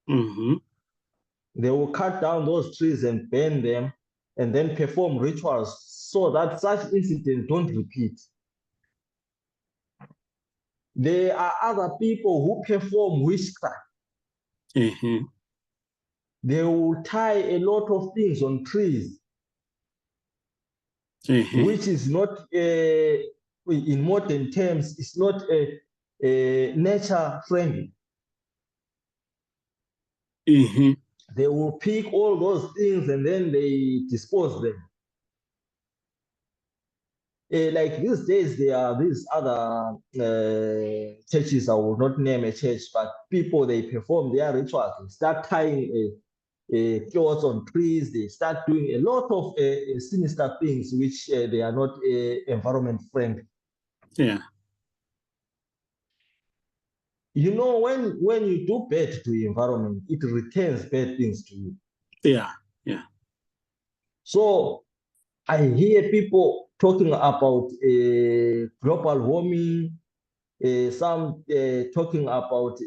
B: They will cut down those trees and burn them and then perform rituals so that such incidents don't repeat. There are other people who perform witchcraft. They will tie a lot of things on trees, which is not, in modern terms, it's not nature friendly. They will pick all those things and then they dispose them. Like these days, there are these other churches, I will not name a church, but people, they perform their rituals. They start tying clothes on trees. They start doing a lot of sinister things, which they are not environment friendly.
A: Yeah.
B: You know, when you do bad to the environment, it returns bad things to you.
A: Yeah, yeah.
B: So I hear people talking about global warming, some talking about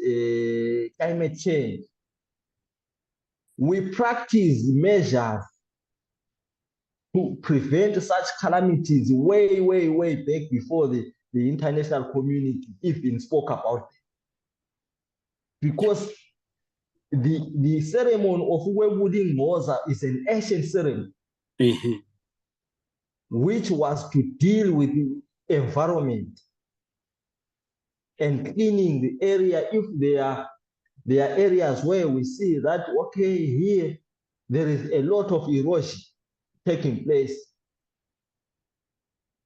B: climate change. We practice measures to prevent such calamities way, way, way back before the international community even spoke about it. Because the ceremony of Uwebulingoza is an ancient ceremony, which was to deal with the environment and cleaning the area. If there are areas where we see that, okay, here there is a lot of erosion taking place,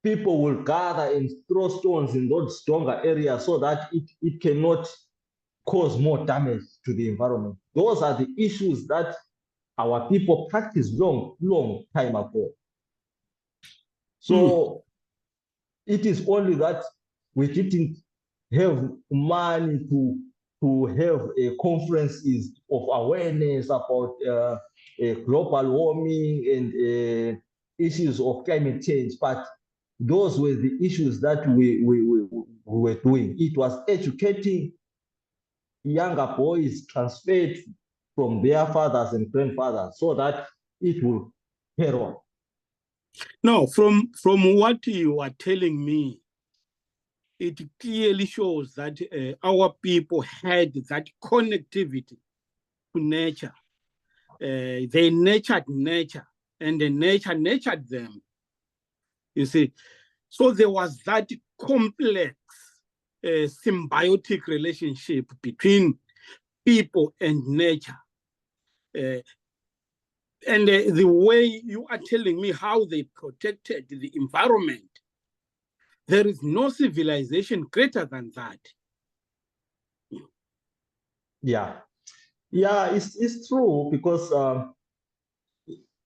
B: people will gather and throw stones in those stronger areas so that it cannot cause more damage to the environment. Those are the issues that our people practiced long time ago. So it is only that we didn't have money to have conferences of awareness about global warming and issues of climate change, but those were the issues that we were doing. It was educating younger boys transferred from their fathers and grandfathers so that it will carry on.
A: No, from what you are telling me, it clearly shows that our people had that connectivity to nature. They nurtured nature, and the nature nurtured them. You see, so there was that complex symbiotic relationship between people and nature. And the way you are telling me how they protected the environment, there is no civilization greater than that.
B: Yeah, it's true, because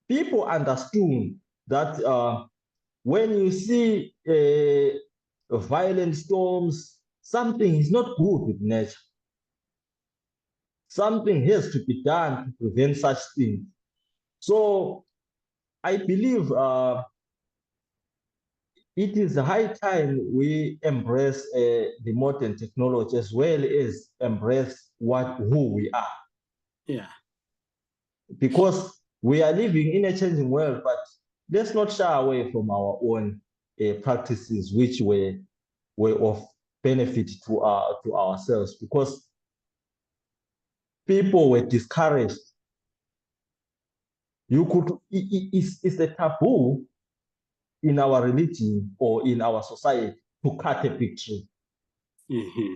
B: people understood that when you see violent storms, something is not good with nature. something has to be done to prevent such things. So I believe it is high time we embrace the modern technology as well as embrace who we are.
A: Yeah.
B: Because we are living in a changing world, but let's not shy away from our own practices, which were of benefit to ourselves, because people were discouraged. It's a taboo in our religion or in our society to cut a big tree.
A: Mm-hmm.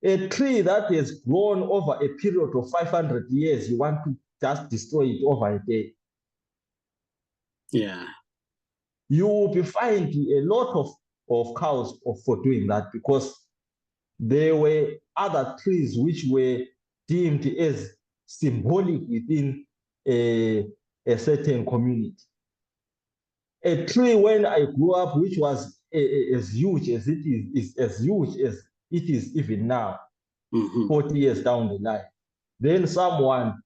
B: A tree that has grown over a period of 500 years, you want to just destroy it over a day.
A: Yeah.
B: You will be fined a lot of cows for doing that, because there were other trees which were deemed as symbolic within a certain community. A tree, when I grew up, which was as huge as it is as huge as it is even now, 40 years down the line. Then someone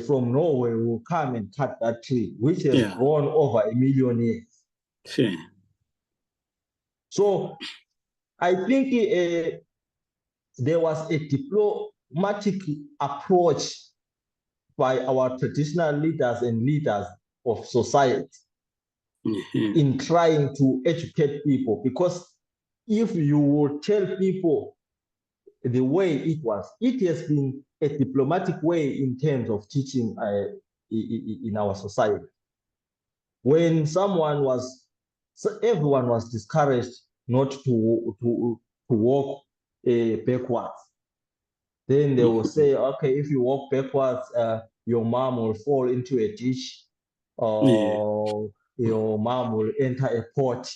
B: from Norway will come and cut that tree, which has grown over 1 million years.
A: Sure.
B: So I think there was a diplomatic approach by our traditional leaders and leaders of society in trying to educate people, because if you will tell people the way it has been a diplomatic way in terms of teaching in our society. When everyone was discouraged not to walk backwards. Then they will say, okay, if you walk backwards, your mom will fall into a ditch, or your mom will enter a pot.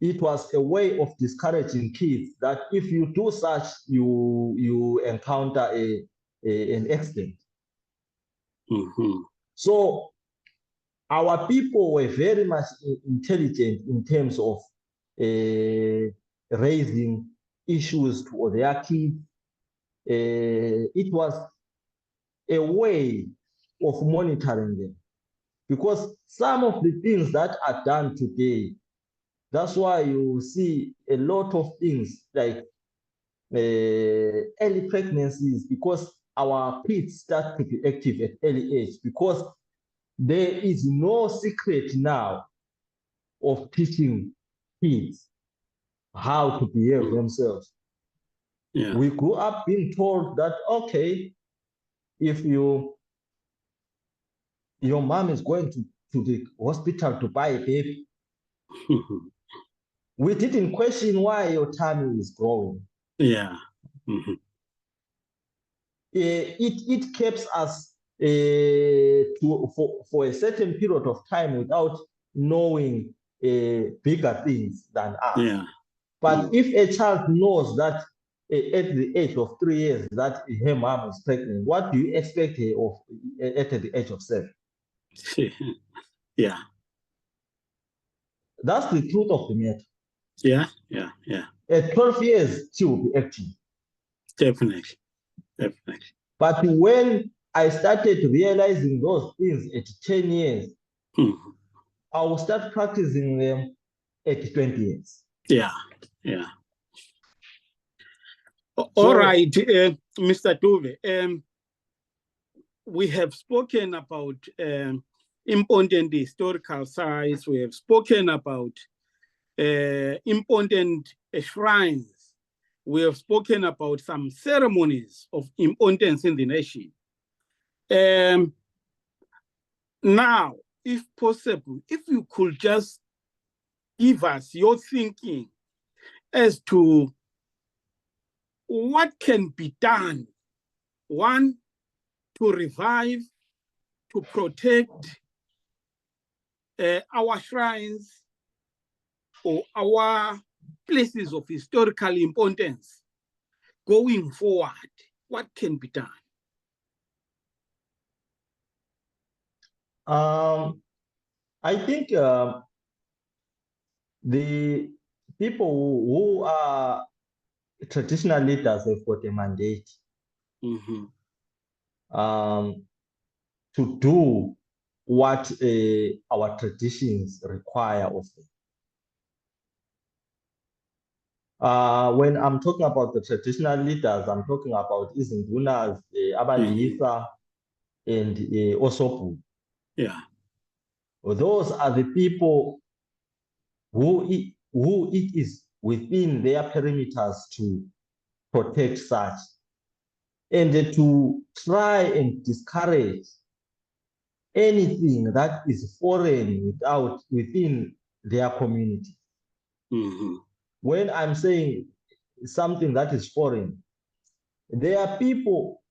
B: It was a way of discouraging kids that if you do such, you encounter an accident. So our people were very much intelligent in terms of raising issues to their kids. It was a way of monitoring them, because some of the things that are done today, that's why you see a lot of things like early pregnancies, because our kids start to be active at early age, because there is no secret now of teaching kids how to behave themselves.
A: Yeah.
B: We grew up being told that, okay, if your mom is going to the hospital to buy a baby, we didn't question why your tummy is growing.
A: Yeah.
B: It keeps us for a certain period of time without knowing bigger things than us.
A: Yeah.
B: But if a child knows that at the age of 3 years that her mom is pregnant, what do you expect her of at the age of 7?
A: Yeah.
B: That's the truth of the matter.
A: Yeah. Yeah. Yeah.
B: At 12 years, she will be active.
A: Definitely. Definitely.
B: But when I started realizing those things at 10 years, I will start practicing them at 20 years.
A: Yeah. Yeah. All right, Mr. Dube. We have spoken about important historical sites. We have spoken about important shrines. We have spoken about some ceremonies of importance in the nation. Now, if possible, if you could just give us your thinking as to what can be done, one, to revive, to protect our shrines or our places of historical importance going forward. What can be done?
B: I think the people who are traditional leaders have got a mandate to do what our traditions require of them. When I'm talking about the traditional leaders, I'm talking about izindunas, abalisa, and osobu.
A: Yeah.
B: Those are the people who it is within their perimeters to protect such, and to try and discourage anything that is foreign within their community. When I'm saying something that is foreign, there are people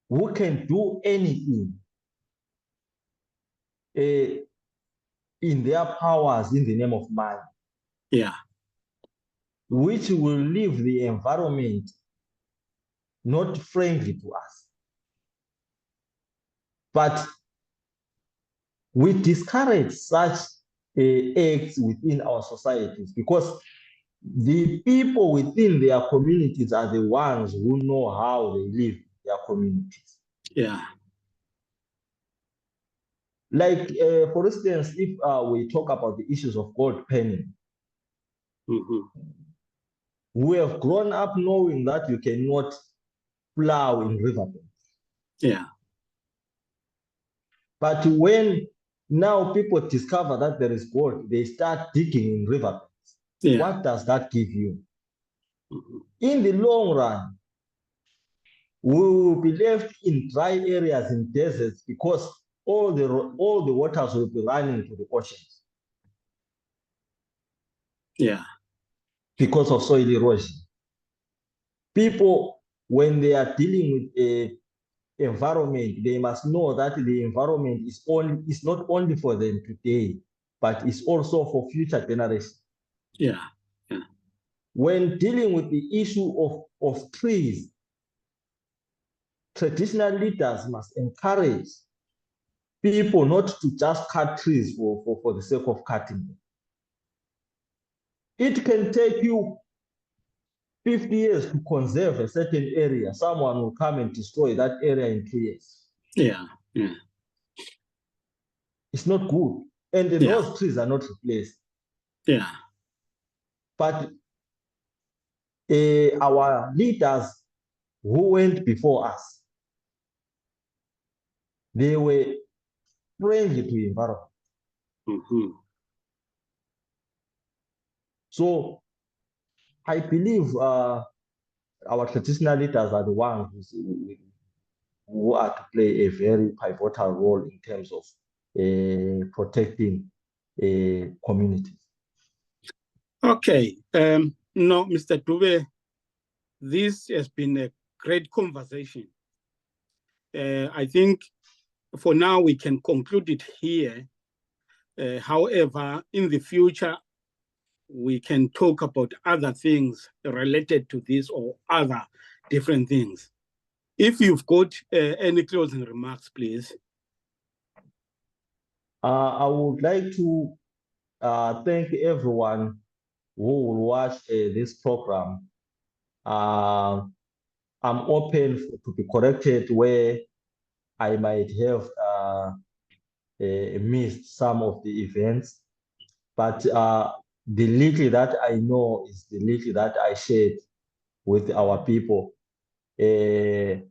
B: who can do anything in their powers in the name of money.
A: Yeah.
B: Which will leave the environment not friendly to us. But we discourage such acts within our societies, because the people within their communities are the ones who know how they live in their communities.
A: Yeah.
B: Like, for instance, if we talk about the issues of gold penning, we have grown up knowing that you cannot plow in riverbeds.
A: Yeah.
B: But when now people discover that there is gold, they start digging in riverbeds.
A: Yeah.
B: What does that give you? In the long run, we will be left in dry areas in deserts, because all the waters will be running to the oceans.
A: Yeah.
B: Because of soil erosion. People, when they are dealing with a environment, they must know that the environment is not only for them today, but it's also for future generations.
A: Yeah. Yeah.
B: When dealing with the issue of trees, traditional leaders must encourage people not to just cut trees for the sake of cutting them. It can take you 50 years to conserve a certain area. Someone will come and destroy that area in 2 years.
A: Yeah. Yeah.
B: It's not good. And those trees are not replaced.
A: Yeah.
B: But our leaders who went before us, they were friendly to the environment. So I believe our traditional leaders are the ones who are to play a very pivotal role in terms of protecting communities.
A: Okay. No, Mr. Dube, this has been a great conversation. I think for now we can conclude it here. However, in the future, we can talk about other things related to this or other different things. If you've got any closing remarks, please.
B: I would like to thank everyone who will watch this program. I'm open to be corrected where I might have missed some of the events, but the little that I know is the little that I shared with our people. We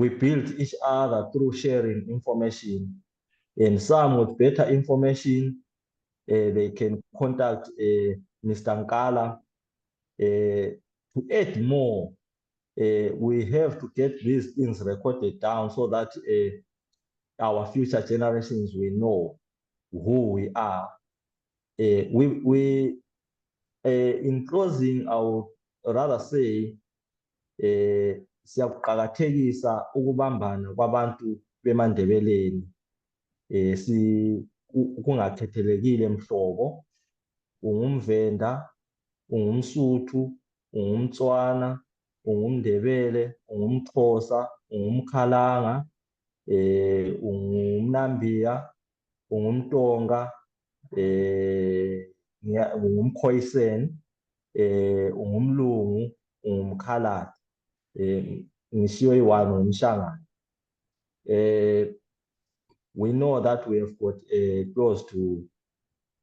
B: build each other through sharing information, and some with better information, they can contact Mr. Nkala to add more. We have to get these things recorded down so that our future generations will know who we are. In closing, I would rather say, siyakuqakathekisa ukubambana kwabantu bemaNdebeleni, kungakhethelekile mhlobo, ungumVenda, ungumSuthu, ungumTswana, ungumNdebele, ungumXhosa, ungumKhalanga, ungumNambiya, ungumTonga, ungumKhoisan, ungumLungu, umkhaladi ngishiwe iwani umshangana. We know that we have got close to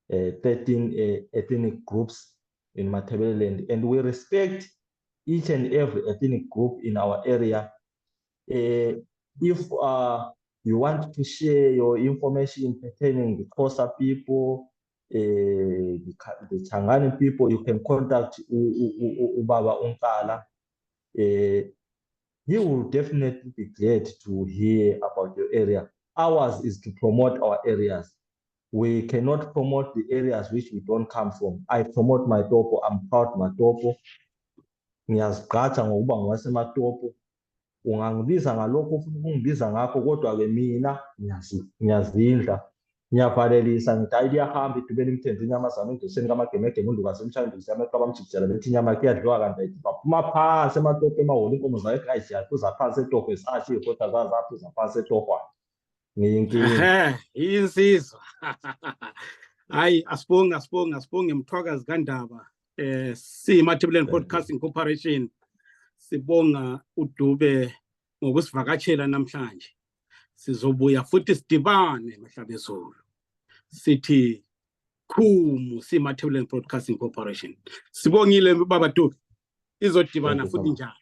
B: 13 ethnic groups in Matabeleland, and we respect each and every ethnic group in our area. If you want to share your information pertaining the Xhosa people, the Changani people, you can contact Ubaba Unkala. He will definitely be glad to hear about your area. Ours is to promote our areas. We cannot promote the areas which we don't come from. I promote my Topo. I'm proud my Topo. Ngiyazigqaja ngokuba ngwaseMatopo. Ungangibiza ngalokho ufuna ukungibiza ngakho, kodwa-ke mina ngiyazindla. Ngiyavalelisa ngithi hayi liyahamba idubeni ngithenze inyamazana endoseni kaMagemegeme undukazi emshanduzi yameqa bamjikijela bethi inyama yakhe iyadliwa kanti ayithi baphuma phansi eMatopo emahholo inkomo zakhe hayi ziyaphuza phansi etohwe zisashiye kodwa zazaphuza phansi etohwana. Ngiyinkinga.
A: Insizwa. Hayi asibonge Mthwakazi kaNdaba. Matabeleland Broadcasting Corporation sibonga uDube ngokusivakatshela namhlanje. Sizobuya futhi sidibane mahlabezulu. Sithi khumu Matabeleland Broadcasting Corporation. Sibongile baba Dube. Izodibana futhi njalo.